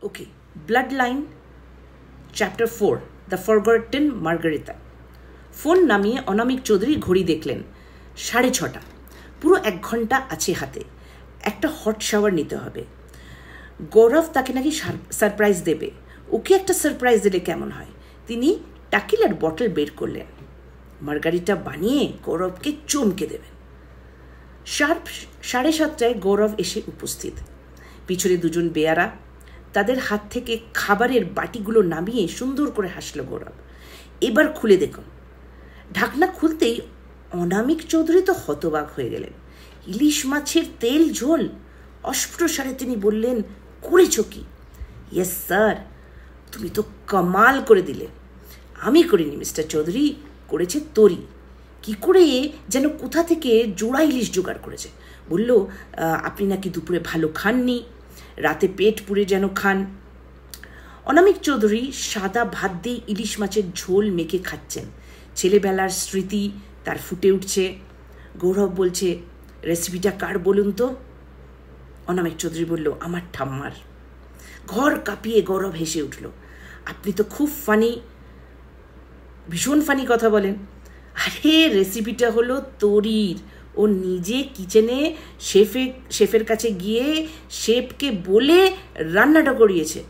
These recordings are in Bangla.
Okay, blood line, chapter 4, the forgotten margarita. Phone নামিয়ে অনামিক চৌধুরী ঘড়ি দেখলেন 6:30। পুরো 1 ঘন্টা আছে হাতে। একটা হট শাওয়ার নিতে হবে। গৌরব তাকে নাকি সারপ্রাইজ দেবে। ওকে একটা সারপ্রাইজ দিলে কেমন হয়? তিনি টাকিলার বটল বের করলেন। মার্গারিটা বানিয়ে গৌরবকে চমকে দেবেন। শার্প 7:30টায় গৌরব এসে উপস্থিত। পিছনে 2জন বেয়ারা। তাদের হাত থেকে খাবারের বাটিগুলো নামিয়ে সুন্দর করে হাসল গৌরব। এবার খুলে দেখুন। ঢাকনা খুলতেই অনামিক চৌধুরী তো হতবাক হয়ে গেলেন। ইলিশ মাছের তেল ঝোল! অস্ফুটস্বরে তিনি বললেন, করেছ কি? ইয়েস স্যার, তুমি তো কামাল করে দিলে। আমি করিনি মিস্টার চৌধুরী, করেছে তরি। কি করে যেন কোথা থেকে জোড়া ইলিশ জোগাড় করেছে। বলল আপনি নাকি দুপুরে ভালো খাননি, রাতে পেট পুড়ে যেন খান। অনামিক চৌধুরী সাদা ভাত দিয়ে ইলিশ মাছের ঝোল মেখে খাচ্ছেন। ছেলেবেলার স্মৃতি তার ফুটে উঠছে। গৌরব বলছে, রেসিপিটা কার বলুন তো? অনামিক চৌধুরী বলল, আমার ঠাম্মার। ঘর কাঁপিয়ে গৌরব হেসে উঠল। আপনি তো খুব ফানি, ভীষণ ফানি কথা বলেন। আরে রেসিপিটা হলো তরির। ও নিজে কিচেনে শেফের কাছে গিয়ে শেফকে বলে রান্নাটা করিয়েছে।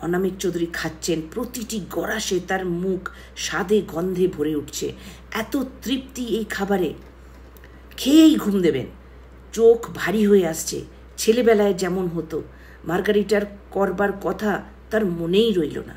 অনামিক চৌধুরী খাচ্ছেন। প্রতিটি গড়াসে তার মুখ স্বাদে গন্ধে ভরে উঠছে। এত তৃপ্তি এই খাবারে, খেয়েই ঘুম দেবেন। চোখ ভারী হয়ে আসছে। ছেলেবেলায় যেমন হতো। মার্গারিটার করবার কথা তার মনেই রইল না।